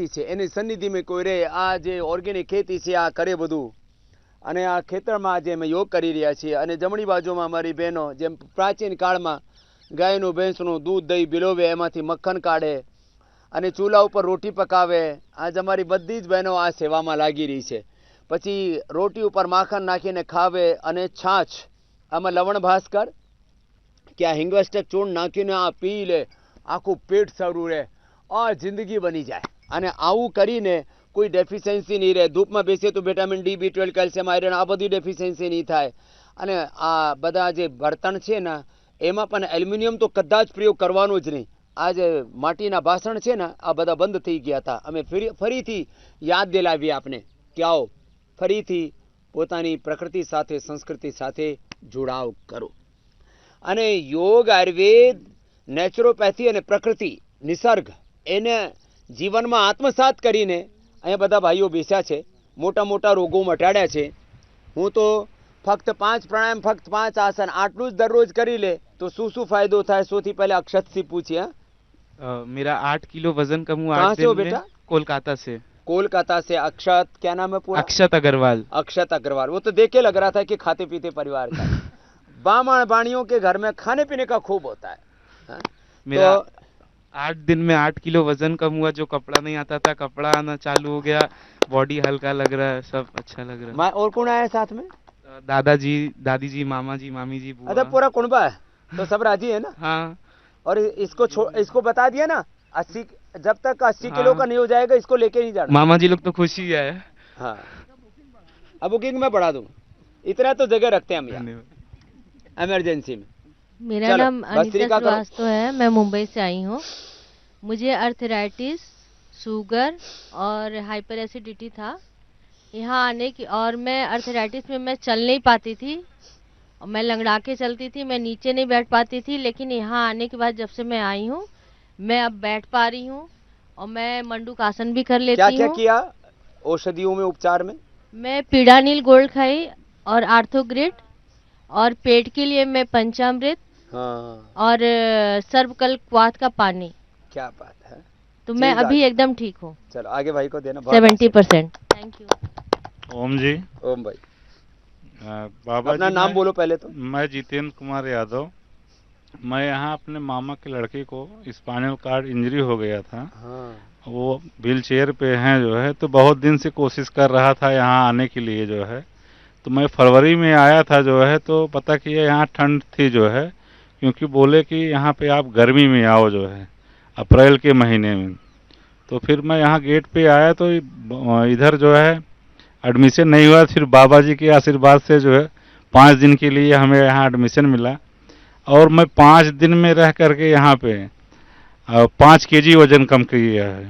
છે એની સન્નિધિમાં કોઈ રહે, આ જે ઓર્ગેનિક ખેતી છે આ કરે બધું, અને આ ખેતરમાં આજે અમે યોગ કરી રહ્યા છીએ. અને જમણી બાજુમાં અમારી બહેનો જેમ પ્રાચીન કાળમાં ગાયનું ભેંસનું દૂધ દહીં બિલોવે, એમાંથી મક્ખન કાઢે અને ચૂલા ઉપર રોટી પકાવે. આજ અમારી બધી જ બહેનો આ સેવામાં લાગી રહી છે. પછી રોટી ઉપર માખણ નાખીને ખાવે અને છાછ આમાં લવણ ભાસ્કર કે આ હિંગવષ્ટક ચૂર્ણ નાખીને આ પી લે, આખું પેટ સારું રહે, આ જિંદગી બની જાય. અને આવું કરીને કોઈ ડેફિશિયન્સી નહીં રહે. ધૂપમાં બેસીએ તો vitamin D, B12, calcium, iron આ બધી ડેફિશિયન્સી નહીં થાય. અને આ બધા જે બર્તન છે ને એમાં પણ એલ્યુમિનિયમ તો કદાચ પ્રયોગ કરવાનો જ નહીં. આ જે માટીના વાસણ છે ને આ બધા બંધ થઈ ગયા હતા. અમે ફરીથી યાદ દિલાવીએ આપને કે આવો ફરીથી પોતાની પ્રકૃતિ સાથે સંસ્કૃતિ સાથે જોડાવ કરો. અને યોગ, આયુર્વેદ, નેચરોપેથી અને પ્રકૃતિ નિસર્ગ એને જીવનમાં આત્મસાત કરીને અહીંયા બધા ભાઈઓ બેસ્યા છે, મોટા મોટા રોગો મટાડ્યા છે. હું તો ફક્ત 5 પ્રાણાયામ, ફક્ત 5 આસન આટલું જ દરરોજ કરી લે તો શું શું ફાયદો થાય? સૌથી પહેલા अक्षत से पूछिए. मेरा 8 किलो वजन कम हुआ। कहाँ से हो बेटा? कोलकाता से। कोलकाता से। अक्षत, क्या नाम है पूरा? अक्षत अग्रवाल। अक्षत अग्रवाल, वो तो देख के लग रहा था कि खाते पीते परिवार का। बामण बाणियों के घर में खाने पीने का खूब होता है. मेरा 8 दिन में 8 किलो वजन कम हुआ। जो कपड़ा नहीं आता था कपड़ा आना चालू हो गया, बॉडी हल्का लग रहा है, सब अच्छा लग रहा है। और कौन आया साथ में? दादाजी, दादी जी, मामा जी, मामी जी, बुआ। अच्छा पूरा कुनबा है तो सब राजी है ना? हाँ। और इसको बता दिया ना 80, जब तक 80 किलो का नहीं हो जाएगा इसको लेके नहीं जाना। मामा जी लोग तो खुश ही है। हाँ, अब बुकिंग में बढ़ा दूं, इतना तो जगह रखते हैं हम यहाँ इमरजेंसी में। मेरा नाम अनीता श्रीवास्तव है, मैं मुंबई से आई हूँ। मुझे अर्थराइटिस, शुगर और हाइपर एसिडिटी था। यहाँ आने की, और मैं अर्थराइटिस में मैं चल नहीं पाती थी, और मैं लंगड़ा के चलती थी, मैं नीचे नहीं बैठ पाती थी। लेकिन यहाँ आने के बाद जब से मैं आई हूँ मैं अब बैठ पा रही हूँ, और मैं मंडूकासन भी कर लेती हूँ। क्या क्या किया औषधियों में, उपचार में? मैं पीड़ानील गोल्ड खाई और आर्थोग्रिड, और पेट के लिए मैं पंचामृत, हाँ, और सर्वकल क्वाथ का पानी। क्या बात है। तो मैं अभी एकदम ठीक हूँ। चलो आगे भाई को देना 70%। Thank you. ओम जी। ओम भाई, बाबा अपना नाम बोलो पहले तो। मैं जितेंद्र कुमार यादव। मैं यहाँ अपने मामा के लड़के को स्पाइनल कार्ड इंजरी हो गया था। हाँ। वो व्हील चेयर पे हैं जो है, तो बहुत दिन से कोशिश कर रहा था यहाँ आने के लिए जो है। तो मैं फरवरी में आया था जो है, तो पता किया यहाँ ठंड थी जो है, क्योंकि बोले कि यहाँ पे आप गर्मी में आओ जो है, अप्रैल के महीने में। तो फिर मैं यहाँ गेट पे आया तो इधर जो है एडमिशन नहीं हुआ। फिर बाबा जी के आशीर्वाद से जो है 5 दिन के लिए हमें यहाँ एडमिशन मिला, और मैं 5 दिन में रह करके यहाँ पे 5 केजी वजन कम किया है।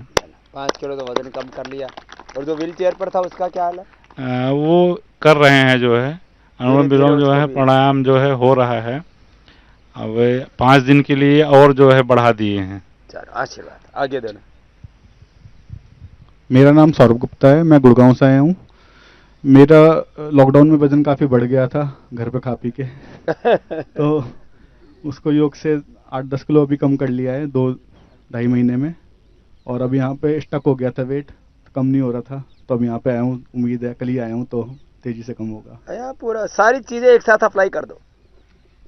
5 किलो तो वजन कम कर लिया। और जो व्हील चेयर पर था उसका क्या हाल है? वो कर रहे हैं जो है, अनुलोम विलोम जो है, प्राणायाम जो है हो रहा है। अब 5 दिन के लिए और जो है बढ़ा दिए हैं। चलो आशीर्वाद, आगे देना। मेरा नाम सौरभ गुप्ता है, मैं गुड़गांव से आया हूँ। मेरा लॉकडाउन में वजन काफ़ी बढ़ गया था घर पे खा पी के तो उसको योग से 8-10 किलो अभी कम कर लिया है 2-2.5 महीने में। और अब यहाँ पे स्टक हो गया था, वेट कम नहीं हो रहा था, तो अब यहाँ पे आया हूँ। उम्मीद है कल ही आया हूँ तो तेजी से कम होगा। यहाँ पूरा सारी चीजें एक साथ अप्लाई कर दो।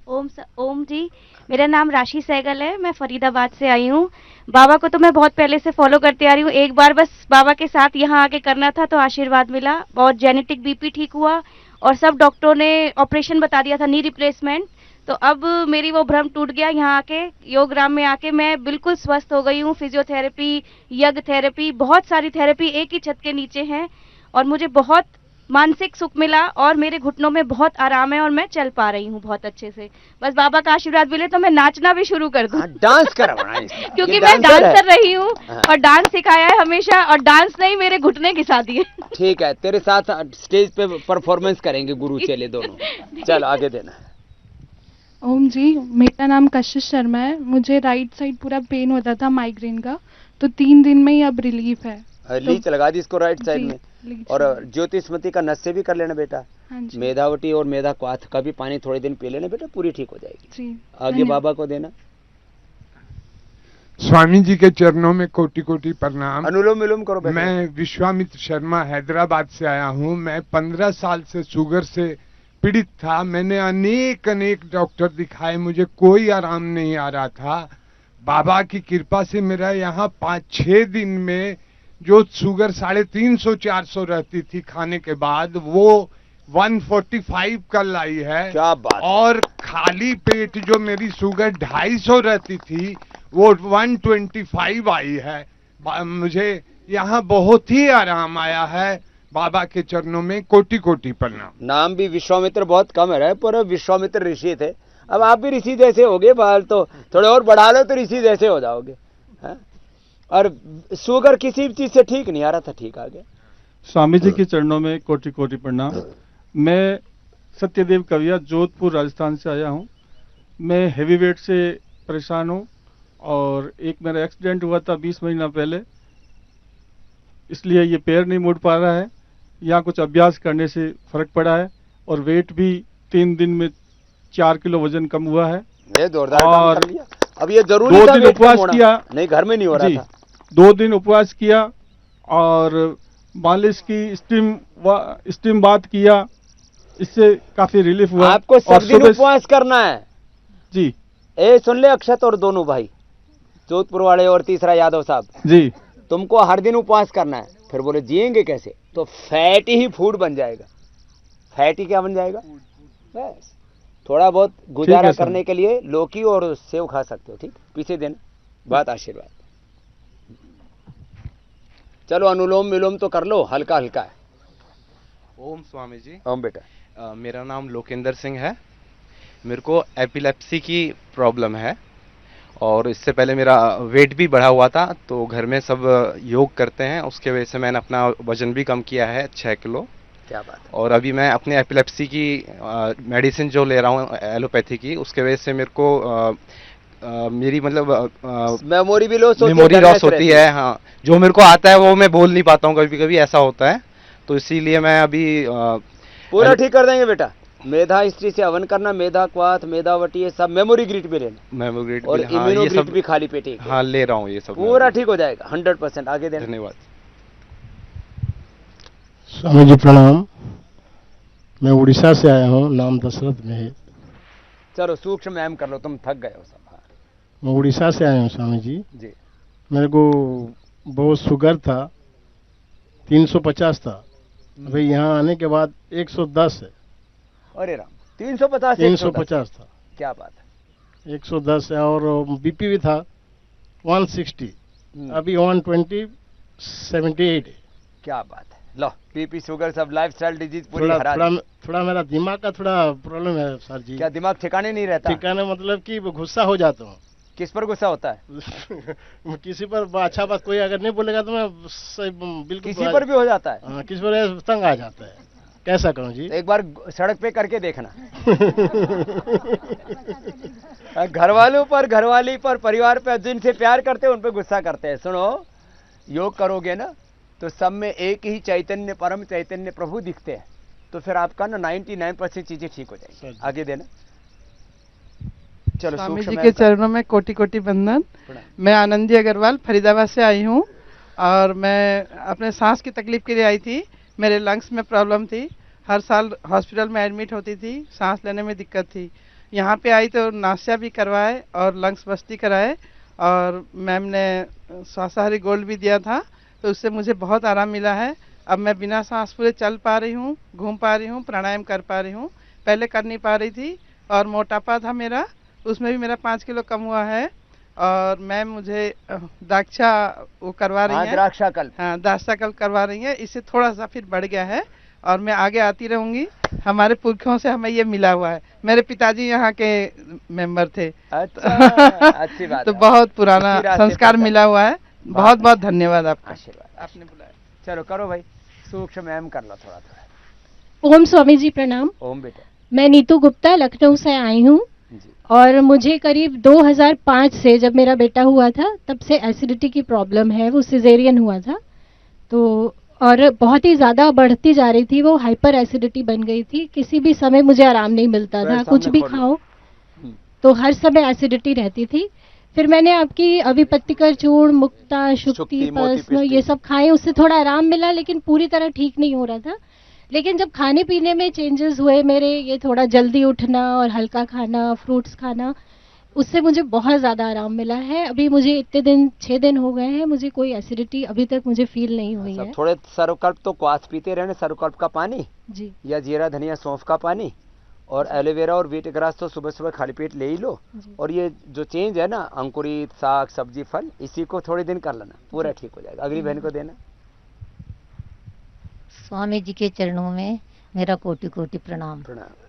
ओम जी, मेरा नाम राशि सहगल है, मैं फरीदाबाद से आई हूँ। बाबा को तो मैं बहुत पहले से फॉलो करते आ रही हूँ। एक बार बस बाबा के साथ यहाँ आके करना था तो आशीर्वाद मिला, और जेनेटिक बीपी ठीक हुआ, और सब डॉक्टरों ने ऑपरेशन बता दिया था, नी रिप्लेसमेंट। तो अब मेरी वो भ्रम टूट गया। यहाँ आके योगराम में आके मैं बिल्कुल स्वस्थ हो गई हूँ। फिजियोथेरेपी, यज्ञ थेरेपी, बहुत सारी थेरेपी एक ही छत के नीचे हैं, और मुझे बहुत मानसिक सुख मिला, और मेरे घुटनों में बहुत आराम है, और मैं चल पा रही हूँ बहुत अच्छे से। बस बाबा का आशीर्वाद मिले तो मैं नाचना भी शुरू कर दूँ। डांस करवाना क्योंकि मैं डांसर रही हूँ, और डांस सिखाया है हमेशा, और डांस नहीं मेरे घुटने घिसा दिए। ठीक है, तेरे साथ स्टेज पे परफॉर्मेंस करेंगे गुरु चेले दोनों। चल आगे देना। ओम जी, मेरा नाम कशिश शर्मा है। मुझे राइट साइड पूरा पेन होता था माइग्रेन का, तो 3 दिन में ही अब रिलीफ है। लीच लगा दी इसको राइट साइड में। और ज्योतिष्मती का नस से भी कर लेना बेटा। मेधावटी और मेधा क्वाथ का भी पानी थोड़े दिन पी लेना बेटा, पूरी ठीक हो जाएगी। आगे बाबा को देना। स्वामी जी के चरणों में कोटि कोटि प्रणाम। अनुलोम विलोम करो। मैं विश्वामित्र शर्मा हैदराबाद से आया हूँ। मैं 15 साल से शुगर से पीड़ित था। मैंने अनेक डॉक्टर दिखाए, मुझे कोई आराम नहीं आ रहा था। बाबा की कृपा से मेरा यहाँ 5-6 दिन में जो शुगर 350-400 रहती थी खाने के बाद, वो 145 कल आई है। क्या बात। और खाली पेट जो मेरी शुगर 250 रहती थी वो 125 आई है। मुझे यहाँ बहुत ही आराम आया है। बाबा के चरणों में कोटि कोटि प्रणाम। नाम भी विश्वामित्र बहुत कम है, पर विश्वामित्र ऋषि थे। अब आप भी ऋषि जैसे हो गए, बाल तो थोड़े और बढ़ा लो तो ऋषि जैसे हो जाओगे। है? और शुगर किसी भी चीज से ठीक नहीं आ रहा था, ठीक आ गया। स्वामी जी के चरणों में कोटि कोटि प्रणाम। मैं सत्यदेव कविया जोधपुर राजस्थान से आया हूँ। मैं हेवी वेट से परेशान हूँ और एक मेरा एक्सीडेंट हुआ था 20 महीना पहले, इसलिए ये पैर नहीं मुड़ पा रहा है। यहाँ कुछ अभ्यास करने से फर्क पड़ा है और वेट भी 3 दिन में 4 किलो वजन कम हुआ है। ये जोरदार काम कर लिया। अब ये जरूरी 2 था दिन वेट कम उपवास होना। किया। नहीं, घर में नहीं हो रहा था। 2 दिन उपवास किया और मालिश की स्टीम बात किया, इससे काफी रिलीफ हुआ। आपको सब दिन उपवास करना है जी। सुन ले अक्षत और दोनों भाई, जोधपुर वाले और तीसरा यादव साहब जी, तुमको हर दिन उपवास करना है। फिर बोले जिएंगे कैसे? तो फैटी ही फूड बन जाएगा। फैटी क्या बन जाएगा? बस थोड़ा बहुत गुजारा करने के लिए लौकी और सेव खा सकते हो। ठीक, पीछे देना, बात आशीर्वाद। चलो अनुलोम विलोम तो कर लो, हल्का हल्का है। ओम स्वामी जी। ओम बेटा। मेरा नाम लोकेंद्र सिंह है। मेरे को एपिलेप्सी की प्रॉब्लम है और इससे पहले मेरा वेट भी बढ़ा हुआ था, तो घर में सब योग करते हैं, उसके वजह से मैंने अपना वजन भी कम किया है 6 किलो। क्या बात है। और अभी मैं अपने एपिलेप्सी की मेडिसिन जो ले रहा हूँ एलोपैथी की, उसके वजह से मेरे को मेरी मतलब मेमोरी भी लॉस होती है। हाँ, जो मेरे को आता है वो मैं बोल नहीं पाता हूँ, कभी कभी ऐसा होता है। तो इसीलिए मैं अभी पूरा ठीक कर देंगे बेटा। मेधा स्त्री से हवन करना, मेधा क्वाथ, मेधावटी, ये सब मेमोरी ग्रिट भी लेना। मेमोरी ग्रिट और इम्यूनो ग्रिट भी खाली पेट। हाँ, ले रहा हूँ ये सब, पूरा ठीक हो जाएगा 100%। आगे देना। धन्यवाद। स्वामी जी प्रणाम। मैं उड़ीसा से आया हूँ, नाम दशरथ में है। चलो सूक्ष्म व्यायाम कर लो, तुम थक गए हो सब। मैं उड़ीसा से आया हूँ स्वामी जी। जी। मेरे को बहुत शुगर था, 350 था। अभी यहाँ आने के बाद 110 है। अरे राम, 350 था। क्या बात है। 110 है। और बीपी भी था 160, अभी 120/78 है। क्या बात है। लो, बीपी शुगर सब लाइफस्टाइल डिजीज पूरी हरा दी। थोड़ा मेरा दिमाग का थोड़ा प्रॉब्लम है सर जी। क्या दिमाग ठिकाने नहीं रहता? ठिकाने मतलब कि गुस्सा हो जाता हूँ। किस पर गुस्सा होता है? किसी पर अच्छा बात कोई अगर नहीं बोलेगा तो मैं बिल्कुल किसी पर भी हो जाता है। हाँ, किसी पर तंग आ जाता है। कैसा करूं जी? एक बार सड़क पे करके देखना। घर वालों पर, घरवाली पर, परिवार पर, जिनसे प्यार करते हैं उन पर गुस्सा करते हैं। सुनो, योग करोगे ना तो सब में एक ही चैतन्य, परम चैतन्य प्रभु दिखते हैं। तो फिर आपका ना 99% चीजें ठीक हो जाएगी। आगे देना। चलो, स्वामी जी के चरणों में कोटि कोटि वंदन। मैं आनंदी अग्रवाल फरीदाबाद से आई हूँ और मैं अपने सांस की तकलीफ के लिए आई थी। मेरे लंग्स में प्रॉब्लम थी, हर साल हॉस्पिटल में एडमिट होती थी, सांस लेने में दिक्कत थी। यहाँ पे आई तो नासिया भी करवाए और लंग्स बस्ती कराए और मैम ने स्वासाहारी गोल्ड भी दिया था, तो उससे मुझे बहुत आराम मिला है। अब मैं बिना सांस पूरे चल पा रही हूँ, घूम पा रही हूँ, प्राणायाम कर पा रही हूँ। पहले कर नहीं पा रही थी और मोटापा था मेरा, उसमें भी मेरा 5 किलो कम हुआ है। और मैम मुझे दाक्षा वो करवा रही है, द्राक्षाकल्प करवा रही है, इससे थोड़ा सा फिर बढ़ गया है और मैं आगे आती रहूंगी। हमारे पुरखों से हमें ये मिला हुआ है, मेरे पिताजी यहाँ के मेंबर थे। अच्छा, अच्छी बात तो बहुत पुराना संस्कार मिला हुआ है। बहुत बहुत धन्यवाद आपका, आशीर्वाद आपने बुलाया। चलो करो भाई, सूक्ष्म व्यायाम कर लो थोड़ा थोड़ा। ओम स्वामी जी प्रणाम। ओम बेटा। मैं नीतू गुप्ता लखनऊ से आई हूँ और मुझे करीब 2005 से जब मेरा बेटा हुआ था तब से एसिडिटी की प्रॉब्लम है। वो सिजेरियन हुआ था तो, और बहुत ही ज़्यादा बढ़ती जा रही थी, वो हाइपर एसिडिटी बन गई थी। किसी भी समय मुझे आराम नहीं मिलता था, कुछ भी खाओ तो हर समय एसिडिटी रहती थी। फिर मैंने आपकी अभिपत्तिकर चूर्ण, मुक्ता, शुक्ति, शुक्ति, मोती, पर्सनो पिष्टी। ये सब खाए, उससे थोड़ा आराम मिला, लेकिन पूरी तरह ठीक नहीं हो रहा था। लेकिन जब खाने पीने में चेंजेस हुए मेरे, ये थोड़ा जल्दी उठना और हल्का खाना, फ्रूट्स खाना, उससे मुझे बहुत ज़्यादा आराम मिला है। अभी मुझे इतने दिन 6 दिन हो गए हैं, मुझे कोई एसिडिटी अभी तक मुझे फील नहीं हुई है। थोड़े सर्वकल्प तो क्वास पीते रहने, सर्वकल्प का पानी जी। या जीरा धनिया सौंफ का पानी, और एलोवेरा और व्हीट ग्रास तो सुबह सुबह खाली पेट ले ही लो। और ये जो चेंज है ना, अंकुरित साग सब्जी फल, इसी को थोड़े दिन कर लेना, पूरा ठीक हो जाएगा। अगली बहन को देना। स्वामी जी के चरणों में मेरा कोटि कोटि प्रणाम।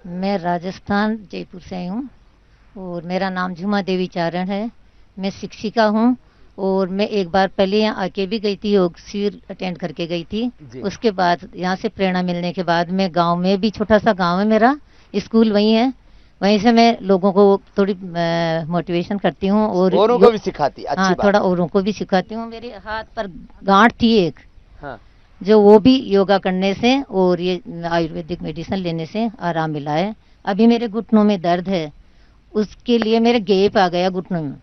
मैं राजस्थान जयपुर से आई हूँ और मेरा नाम झुमा देवी चारण है। मैं शिक्षिका हूँ और मैं एक बार पहले यहाँ आके भी गई थी, योग शिविर अटेंड करके गई थी। उसके बाद यहाँ से प्रेरणा मिलने के बाद मैं गांव में भी, छोटा सा गांव है मेरा, स्कूल वहीं है, वहीं से मैं लोगों को थोड़ी मोटिवेशन करती हूँ और औरों को भी सिखाती। अच्छी हाँ, बात। थोड़ा औरों को भी सिखाती हूँ। मेरे हाथ पर गांठ थी एक, हाँ। जो वो भी योगा करने से और ये आयुर्वेदिक मेडिसिन लेने से आराम मिला है। अभी मेरे घुटनों में दर्द है, उसके लिए मेरे गैप आ गया घुटनों में,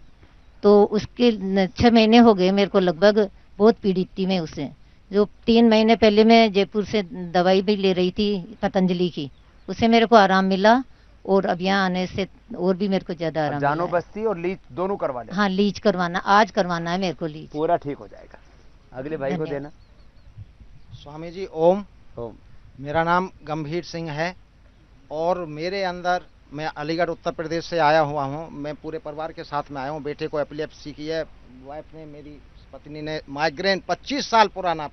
तो उसके 6 महीने हो गए मेरे को लगभग, बहुत पीड़ित थी मैं उससे। जो 3 महीने पहले मैं जयपुर से दवाई भी ले रही थी पतंजलि की, उससे मेरे को आराम मिला और अब यहाँ आने से और भी मेरे को ज्यादा आराम जानो मिला है। बस्ती और लीच दोनों करवा ले। हाँ, लीच करवाना, आज करवाना है मेरे को लीच। पूरा ठीक हो जाएगा। अगले भाई को देना। स्वामी जी ओम। ओम। मेरा नाम गंभीर सिंह है और मेरे अंदर, मैं अलीगढ़ उत्तर प्रदेश से आया हुआ हूँ। मैं पूरे परिवार के साथ में आया हूँ। बेटे को एपिलेप्सी की है, वाइफ ने, मेरी पत्नी ने माइग्रेन 25 साल पुराना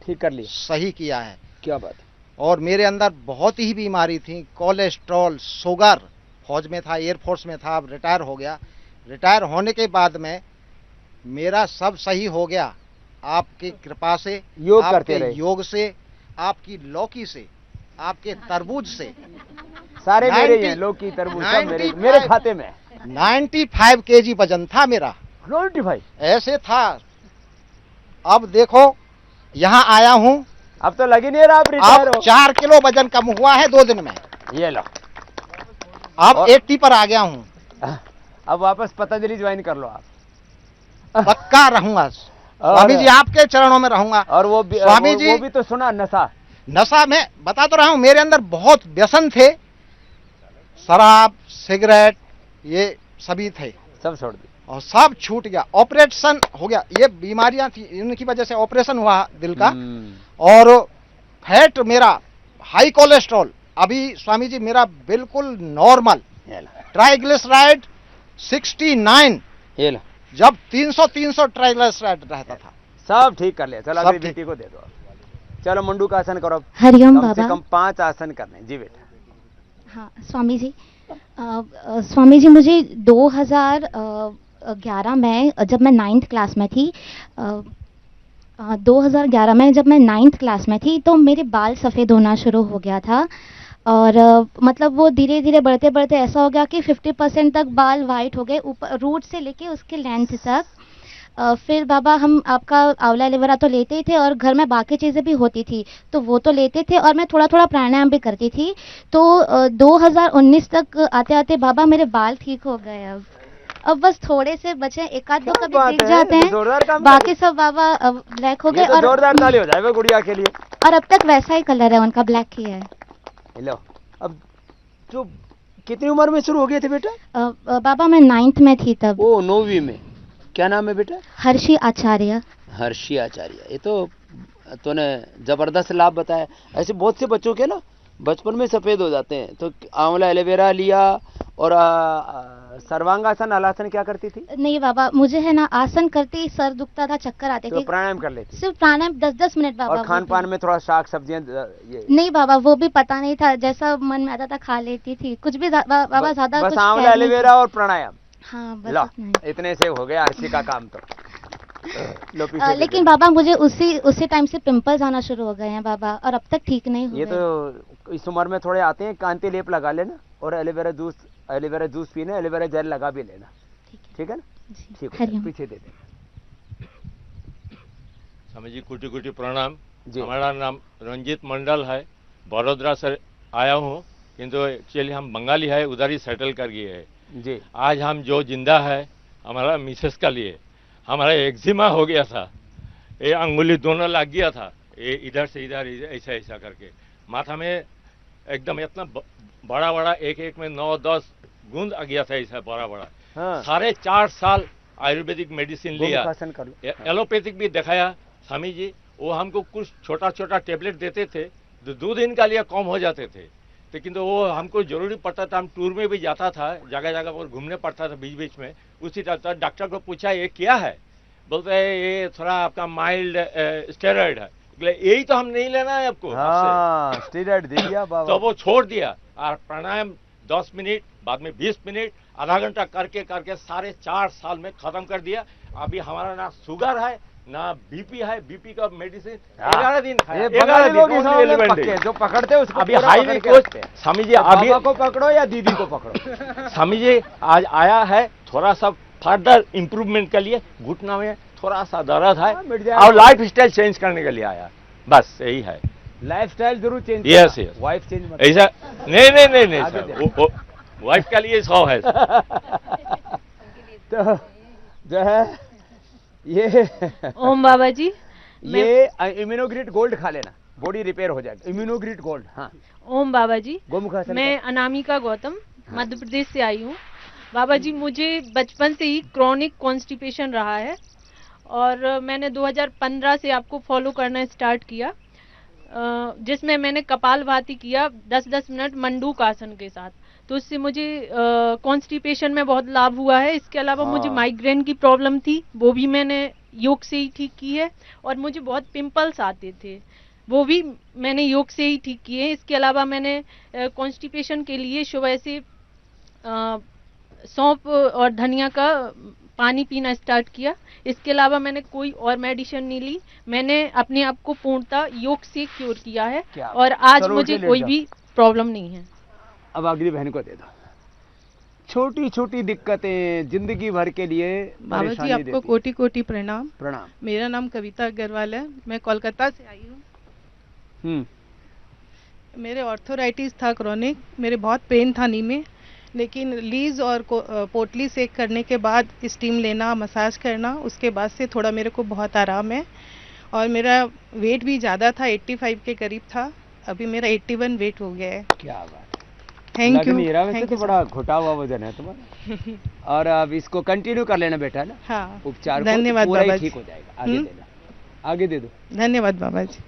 ठीक कर लिया, सही किया है। क्या बात है। और मेरे अंदर बहुत ही बीमारी थी, कोलेस्ट्रॉल, शुगर, फौज में था, एयरफोर्स में था, अब रिटायर हो गया। रिटायर होने के बाद में मेरा सब सही हो गया आपकी कृपा से, योग करते आपके रहे। योग से, आपकी लौकी से, आपके तरबूज से। सारे मेरे ही हैं, लौकी तरबूज सब मेरे खाते में। 95 केजी वजन था मेरा। 95 ऐसे था। अब देखो यहाँ आया हूँ, अब तो लगी नहीं रहा, आप रिटायर अब हो। 4 किलो वजन कम हुआ है 2 दिन में। ये लो, अब 80 पर आ गया हूँ। अब वापस पतंजलि ज्वाइन कर लो आप। पक्का रहूंगा स्वामी जी, आपके चरणों में रहूंगा। और वो भी, स्वामी जी, वो भी तो सुना, नशा में बता तो रहा हूँ, मेरे अंदर बहुत व्यसन थे, शराब, सिगरेट, ये सभी थे, सब छोड़ दी और सब छूट गया। ऑपरेशन हो गया, ये बीमारियां थी, इनकी वजह से ऑपरेशन हुआ दिल का। और फैट मेरा, हाई कोलेस्ट्रॉल, अभी स्वामी जी मेरा बिल्कुल नॉर्मल। ट्राइग्लिसराइड 69, जब 300 ट्राइग्लिसराइड रहता था। सब ठीक कर लिया। चलो सब अगली बेटी को दे दो। चलो मुंडू का आसन करो। हरिओम कम बाबा। से कम 5 आसन करने। जी बेटा। हाँ स्वामी जी, स्वामी जी मुझे 2011 में, जब मैं 9th क्लास में थी, 2011 में जब मैं 9th क्लास में थी, तो मेरे बाल सफ़ेद होना शुरू हो गया था। और मतलब वो धीरे धीरे बढ़ते बढ़ते ऐसा हो गया कि 50% तक बाल वाइट हो गए, ऊपर रूट से लेके उसके लेंथ तक। फिर बाबा हम आपका आंवला एलोवेरा तो लेते ही थे और घर में बाकी चीज़ें भी होती थी, तो वो तो लेते थे और मैं थोड़ा थोड़ा प्राणायाम भी करती थी। तो 2019 तक आते आते बाबा मेरे बाल ठीक हो गए। अब बस थोड़े से बचे, एक आध दो कभी दिख जाते हैं, बाकी सब बाबा ब्लैक हो गए। और जोरदार ताली हो जाएगा गुड़िया के लिए। और अब तक वैसा ही कलर है उनका, ब्लैक ही है। लो, अब जो कितनी उम्र में शुरू हो गए थे बेटा? बाबा मैं 9th में थी तब। ओ 9वीं में। क्या नाम है बेटा? हर्षी आचार्य। हर्षी आचार्य। ये तो तूने जबरदस्त लाभ बताया। ऐसे बहुत से बच्चों के ना बचपन में सफेद हो जाते हैं। तो आंवला एलोवेरा लिया और सर्वांगासन, हलासन क्या करती थी? नहीं बाबा, मुझे है ना आसन करते ही सर दुखता था, चक्कर आते तो थे। प्राणायाम कर लेती? सिर्फ प्राणायाम 10-10 मिनट बाबा। और खान पान में थोड़ा शाक सब्जियां ये? नहीं बाबा, वो भी पता नहीं था, जैसा मन में आता था खा लेती थी, कुछ भी बाबा ज्यादा बस आंवला एलोवेरा और प्राणायाम। हाँ लो, इतने से हो गया हर्षी का काम तो। लेकिन बाबा मुझे उसी टाइम से पिंपल्स आना शुरू हो गए हैं बाबा, और अब तक ठीक नहीं हुए। ये तो इस उम्र में थोड़े आते हैं। कांति लेप लगा लेना और एलोवेरा जूस पीना, एलोवेरा जेल लगा भी लेना। ठीक है ना? ठीक है, पीछे दे दे। स्वामी जी कोटि कोटि प्रणाम। हमारा नाम रंजीत मंडल है, बड़ोदरा से आया हूँ, किंतु एक्चुअली हम बंगाली है, उधर ही सेटल कर गए हैं। जी। आज हम जो जिंदा है, हमारा मिसेस का लिए। हमारा एक्जिमा हो गया था, ये अंगुली दोनों लग गया था, ये इधर से इधर ऐसा ऐसा करके। माथा में एकदम इतना बड़ा बड़ा एक एक में 9-10 गूंद आ गया था, ऐसा बड़ा बड़ा। हाँ। 4.5 साल आयुर्वेदिक मेडिसिन लिया, गोमुखासन कर लो। एलोपैथिक भी दिखाया स्वामी जी, वो हमको कुछ छोटा छोटा टेबलेट देते थे, 2 दिन का लिए कम हो जाते थे। लेकिन तो वो हमको जरूरी पड़ता था, हम टूर में भी जाता था, जगह जगह पर घूमने पड़ता था बीच बीच में। उसी तरह डॉक्टर को पूछा ये क्या है, बोलते हैं ये थोड़ा आपका माइल्ड स्टेरॉइड है। यही तो हम नहीं लेना है आपको। हाँ, स्टेरॉइड दे दिया बाबा। तो वो छोड़ दिया और प्राणायाम 10 मिनट, बाद में 20 मिनट, आधा घंटा करके करके 4.5 साल में खत्म कर दिया। अभी हमारा ना शुगर है ना बीपी है, बीपी का मेडिसिन 11 दिन खाया। 11 दिन जो पकड़ते हैं उसको अभी हाई में कुछ स्वामी जी अभी को पकड़ो या दीदी को पकड़ो। स्वामी जी आज आया है थोड़ा सा फर्दर इम्प्रूवमेंट के लिए, घुटना में थोड़ा सा दर्द है और लाइफ स्टाइल चेंज करने के लिए आया, बस यही है। लाइफ स्टाइल जरूर चेंज। यस वाइफ चेंज मत। ऐसा नहीं सर, वाइफ के लिए 100 है। तो जो है ये ओम बाबा जी, ये इम्यूनोग्रिड गोल्ड खा लेना, बॉडी रिपेयर हो जाएगा। इम्यूनोग्रिड गोल्ड। हाँ ओम बाबा जी, गोमुखासन। मैं अनामिका गौतम मध्य प्रदेश से आई हूँ। बाबा जी मुझे बचपन से ही क्रॉनिक कॉन्स्टिपेशन रहा है और मैंने 2015 से आपको फॉलो करना स्टार्ट किया, जिसमें मैंने कपालभाति किया 10-10 मिनट मंडूक आसन के साथ। तो इससे मुझे कॉन्स्टिपेशन में बहुत लाभ हुआ है। इसके अलावा मुझे माइग्रेन की प्रॉब्लम थी, वो भी मैंने योग से ही ठीक की है। और मुझे बहुत पिंपल्स आते थे, वो भी मैंने योग से ही ठीक किए। इसके अलावा मैंने कॉन्स्टिपेशन के लिए सुबह से सौंफ और धनिया का पानी पीना स्टार्ट किया। इसके अलावा मैंने कोई और मेडिसिन नहीं ली, मैंने अपने आप को पूर्णतः योग से क्योर किया है और आज मुझे कोई भी प्रॉब्लम नहीं है। अब अगली बहन को दे दो। छोटी छोटी दिक्कतें जिंदगी भर के लिए बाबा जी आपको कोटि कोटि प्रणाम। प्रणाम। मेरा नाम कविता अग्रवाल है, मैं कोलकाता से आई हूँ। मेरे ऑर्थोराइटिस था क्रॉनिक, मेरे बहुत पेन था नी में, लेकिन लीज और पोटली सेक करने के बाद स्टीम लेना, मसाज करना, उसके बाद से थोड़ा मेरे को बहुत आराम है। और मेरा वेट भी ज़्यादा था, 85 के करीब था, अभी मेरा 81 वेट हो गया है। क्या बात। Thank you. वैसे तो बड़ा घुटा हुआ वजन है तुम्हारा। और अब इसको कंटिन्यू कर लेना बेटा ना। हाँ, उपचार धन्यवाद पूरा बाबा ही ठीक हो जाएगा। आगे देना, आगे दे दो। धन्यवाद बाबा जी।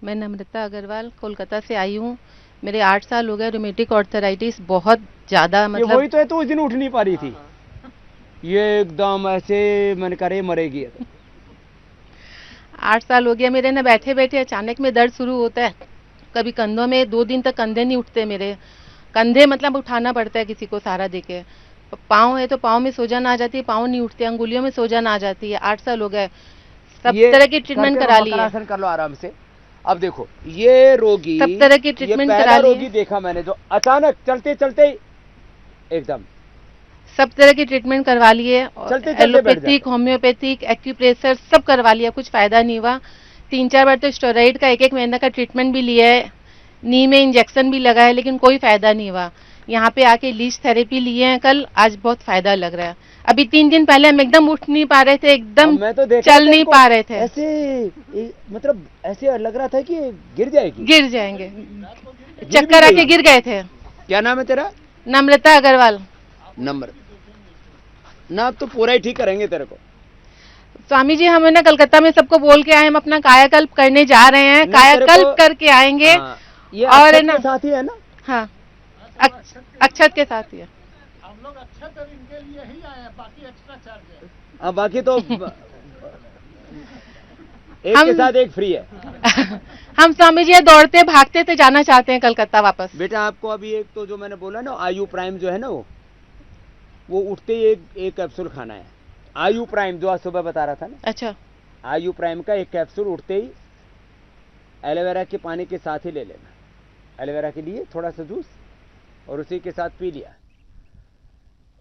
मैं नम्रता अग्रवाल कोलकाता से आई हूँ। मेरे 8 साल हो गए, रोमेटिक ऑर्थराइटिस बहुत ज्यादा, मतलब वही तो है, तो उस दिन उठ नहीं पा रही थी, ये एकदम ऐसे मन करे मरेगी। 8 साल हो गया मेरे, ना बैठे बैठे अचानक में दर्द शुरू होता है, कभी कंधों में 2 दिन तक कंधे नहीं उठते मेरे, कंधे मतलब उठाना पड़ता है किसी को सहारा देके। पाँव है तो पाँव में सूजन आ जाती है, पाँव नहीं उठते, अंगुलियों में सूजन आ जाती है। 8 साल हो गए, सब तरह की ट्रीटमेंट करा ली है। कर लो आराम से। अब देखो ये रोगी, सब तरह की ट्रीटमेंट करा ली है। रोगी देखा मैंने जो अचानक चलते चलते एकदम सब तरह की ट्रीटमेंट करवा लिए, एलोपैथिक, होम्योपैथिक, एक्यूप्रेशर सब करवा लिया, कुछ फायदा नहीं हुआ। 3-4 बार तो स्टेरॉइड का 1-1 महीना का ट्रीटमेंट भी लिया है, नी में इंजेक्शन भी लगा है, लेकिन कोई फायदा नहीं हुआ। यहाँ पे आके लीच थेरेपी लिए हैं कल, आज बहुत फायदा लग रहा है। अभी 3 दिन पहले हम एकदम उठ नहीं पा रहे थे, एकदम चल नहीं पा रहे थे, ऐसे मतलब ऐसे लग रहा था कि गिर जाएगी, गिर जाएंगे, चक्कर आके गिर गए थे। क्या नाम है तेरा? नम्रता अग्रवाल। नंबर ना तो पूरा ही ठीक करेंगे तेरे को। स्वामी जी हम ना कलकत्ता में सबको बोल के आए, हम अपना कायाकल्प करने जा रहे हैं, कायाकल्प करके आएंगे। ये और ना साथ ही है ना? हाँ, अक्षत के साथ ही है। हम लोग अक्षत और इनके लिए ही आए हैं, बाकी एक्स्ट्रा चार्ज है। हाँ, बाकी तो एक के साथ एक फ्री है। हम स्वामी जी दौड़ते भागते थे, जाना चाहते हैं कलकत्ता वापस। बेटा आपको अभी एक तो जो मैंने बोला ना आयु प्राइम जो है ना, वो उठते ही एक कैप्सूल खाना है। आयु प्राइम जो आज सुबह बता रहा था ना। अच्छा। आयु प्राइम का एक कैप्सूल उठते ही एलोवेरा के पानी के साथ ही ले लेना। एलोवेरा के लिए थोड़ा सा जूस और उसी के साथ पी लिया।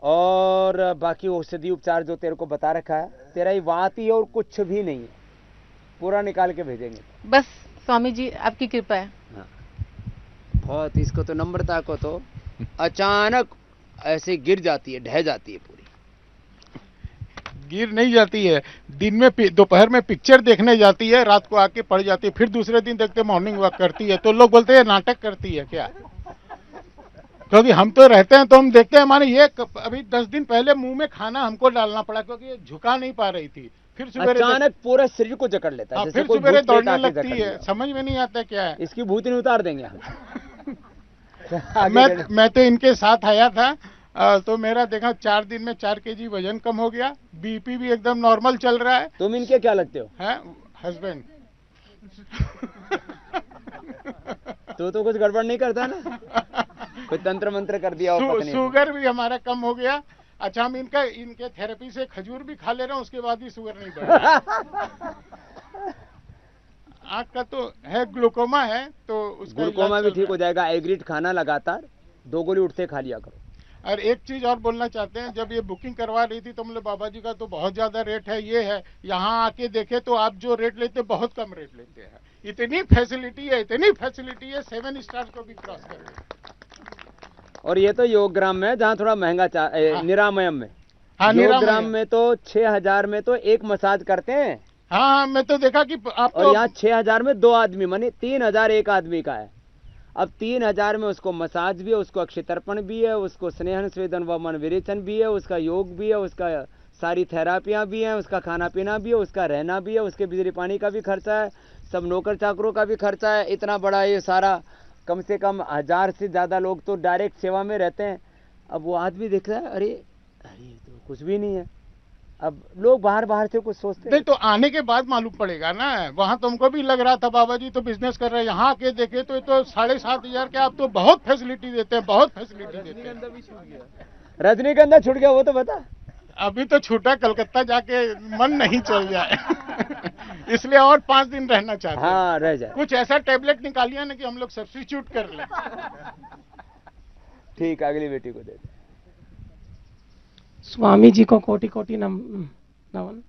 और बाकी औषधि उपचार जो तेरे को बता रखा है, तेरा ही वात ही और कुछ भी नहीं है, पूरा निकाल के भेजेंगे। बस स्वामी जी आपकी कृपा है। हाँ। बहुत, इसको तो नम्रता को तो अचानक ऐसे गिर जाती है, ढह जाती है पूरी। गिर नहीं जाती है, दिन में दोपहर में पिक्चर देखने जाती है, रात को आके पड़ जाती है, फिर दूसरे दिन देखते मॉर्निंग वॉक करती है, तो लोग बोलते हैं नाटक करती है क्या। क्योंकि हम तो रहते हैं तो हम देखते हैं, माने ये अभी 10 दिन पहले मुंह में खाना हमको डालना पड़ा क्योंकि ये झुका नहीं पा रही थी, फिर सवेरे अचानक पूरा शरीर को जकड़ लेता है, फिर सवेरे दौड़ने लगती है, समझ में नहीं आता क्या है। इसकी भूतनी उतार देंगे हम। मैं तो इनके साथ आया था, तो मेरा देखा 4 दिन में 4 kg वजन कम हो गया, बीपी भी एकदम नॉर्मल चल रहा है। तुम इनके क्या लगते हो? हैं हस्बैंड। तो कुछ गड़बड़ नहीं करता ना, कोई तंत्र मंत्र कर दिया हो पत्नी। शुगर भी हमारा कम हो गया। अच्छा, हम इनके थेरेपी से खजूर भी खा ले रहे हैं, उसके बाद भी शुगर नहीं बढ़ रहा। आँख का तो है, ग्लूकोमा है, तो उसका ग्लूकोमा भी ठीक हो जाएगा। एग्रीड खाना लगातार 2 गोली उठते खा लिया करो। और एक चीज और बोलना चाहते हैं, जब ये बुकिंग करवा रही थी तो बोले बाबा जी का तो बहुत ज्यादा रेट है, ये है, यहाँ आके देखे तो आप जो रेट लेते बहुत कम रेट लेते हैं। इतनी फैसिलिटी है, इतनी फैसिलिटी है, 7 स्टार को भी क्रॉस कर रहे। और ये तो योगग्राम में, जहाँ थोड़ा महंगा निरामयम में। हाँ, योगग्राम में तो 6000 में तो एक मसाज करते हैं। हाँ, मैं तो देखा कि आप और यहाँ 6000 में 2 आदमी, माने 3000 एक आदमी का है। अब 3000 में उसको मसाज भी है, उसको अक्षय तर्पण भी है, उसको स्नेहन स्वेदन व मन विरेचन भी है, उसका योग भी है, उसका सारी थेरापियां भी हैं, उसका खाना पीना भी है, उसका रहना भी है, उसके बिजली पानी का भी खर्चा है, सब नौकर चाकरों का भी खर्चा है। इतना बड़ा ये सारा, कम से कम 1000 से ज्यादा लोग तो डायरेक्ट सेवा में रहते हैं। अब वो आदमी देख रहा है, अरे तो कुछ भी नहीं है। अब लोग बाहर से कुछ सोचते नहीं, तो आने के बाद मालूम पड़ेगा ना। वहाँ तुमको भी लग रहा था बाबा जी तो बिजनेस कर रहे हैं, यहाँ आके देखे तो ये तो 7500 के आप तो बहुत फैसिलिटी देते हैं, बहुत फैसिलिटी देते हैं। रजनीगंधा छूट गया, वो तो बता। अभी तो छूटा, कलकत्ता जाके मन नहीं चल जाए। इसलिए और 5 दिन रहना चाहते हैं। हाँ, रह जाए। कुछ ऐसा टेबलेट निकालिए ना कि हम लोग सब्स्टिट्यूट कर लें। ठीक, अगली बेटी को दे दे। स्वामी जी को कोटि कोटि नमन।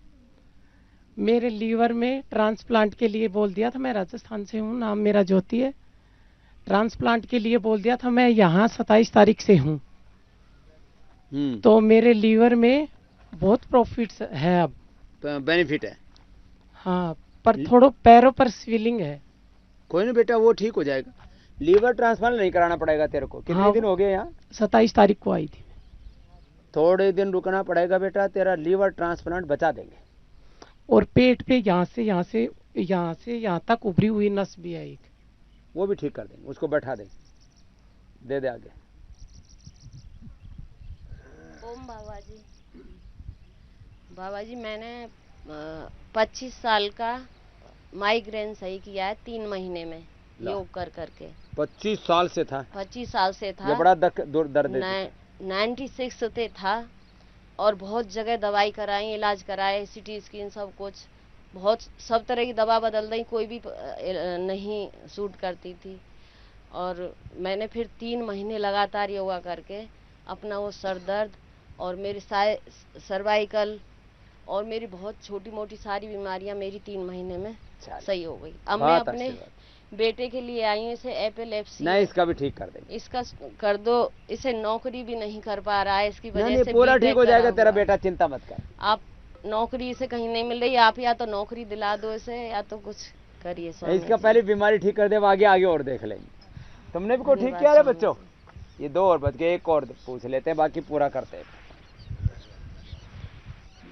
मेरे लीवर में ट्रांसप्लांट के लिए बोल दिया था, मैं राजस्थान से हूँ, नाम मेरा ज्योति है। ट्रांसप्लांट के लिए बोल दिया था, मैं यहाँ 27 तारीख से हूँ। तो मेरे लीवर में बहुत प्रॉफिट है, अब बेनिफिट है। हाँ, पर थोड़ा पैरों पर स्वेलिंग है। कोई नहीं बेटा, वो ठीक हो जाएगा। लीवर ट्रांसप्लांट नहीं कराना पड़ेगा तेरे को। कितने दिन हो गए यहाँ? 27 तारीख को आई थी। थोड़े दिन रुकना पड़ेगा बेटा, तेरा लीवर ट्रांसप्लांट बचा देंगे। और पेट पे यहाँ से यहाँ तक उभरी हुई नस भी है एक, वो भी ठीक कर देंगे, उसको बैठा देंगे। दे दे आगे। ओम बाबा जी मैंने 25 साल का माइग्रेन सही किया है 3 महीने में योग कर करके। 25 साल से था? 25 साल से था। ये बड़ा दर्द है। 96 से था और बहुत जगह दवाई कराई, इलाज कराए, सिटी स्कैन सब कुछ, बहुत सब तरह की दवा बदल दी, कोई भी नहीं सूट करती थी। और मैंने फिर 3 महीने लगातार योगा करके अपना वो सर दर्द और मेरी सर्वाइकल और मेरी बहुत छोटी मोटी सारी बीमारियां मेरी 3 महीने में सही हो गई। अब मैं अपने बेटे के लिए आई हूँ, इसे एपिलेप्सी। नहीं, इसका भी ठीक कर देंगे। इसका कर दो, इसे नौकरी भी नहीं कर पा रहा है, इसकी वजह से पूरा ठीक हो जाएगा तेरा बेटा, चिंता मत कर। आप नौकरी इसे कहीं नहीं मिल रही, आप या तो नौकरी दिला दो इसे या तो कुछ करिए। इसका पहले बीमारी ठीक कर दे, आगे और देख लेंगे। तुमने भी को ठीक किया है बच्चों? ये 2 और बच गए, एक और पूछ लेते हैं, बाकी पूरा करते हैं।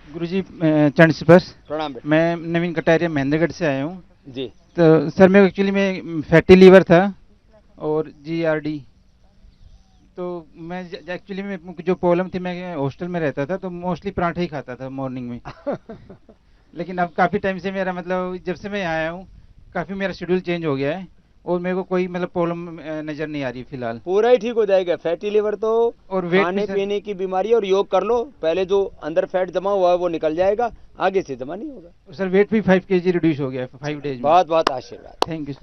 गुरुजी चरण स्पर्श। प्रणाम। मैं नवीन कटारिया महेंद्रगढ़ से आया हूँ जी। तो सर मैं एक्चुअली में फैटी लीवर था और GRD। तो मैं एक्चुअली में जो प्रॉब्लम थी, मैं हॉस्टल में रहता था तो मोस्टली पराठे ही खाता था मॉर्निंग में। लेकिन अब काफ़ी टाइम से मेरा मतलब जब से मैं आया हूँ काफ़ी मेरा शेड्यूल चेंज हो गया है और मेरे को कोई मतलब प्रॉब्लम नज़र नहीं आ रही फिलहाल। पूरा ही ठीक हो जाएगा। फैटी लीवर तो और खाने पीने की बीमारी, और योग कर लो, पहले जो अंदर फैट जमा हुआ है वो निकल जाएगा, आगे से जमा नहीं होगा। सर वेट भी 5 kg रिड्यूस हो गया है 5 डेज में। बहुत बहुत आशीर्वाद। Thank you.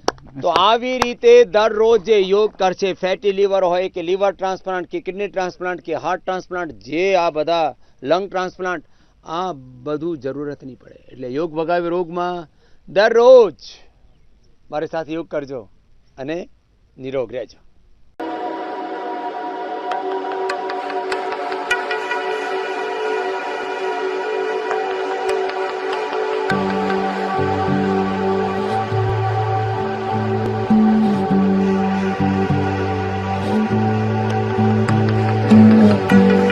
तो આવી રીતે દરરોજ જે યોગ કરશે, ફેટી લીવર હોય કે લીવર ટ્રાન્સપ્લાન્ટ કે કિડની ટ્રાન્સપ્લાન્ટ કે હાર્ટ ટ્રાન્સપ્લાન્ટ, જે આ બધા લંગ ટ્રાન્સપ્લાન્ટ, આ બધું જરૂરત નહીં પડે। એટલે યોગ ભગાવે રોગમાં દરરોજ મારી સાથે યોગ કરજો અને નિરોગ રહેજો। में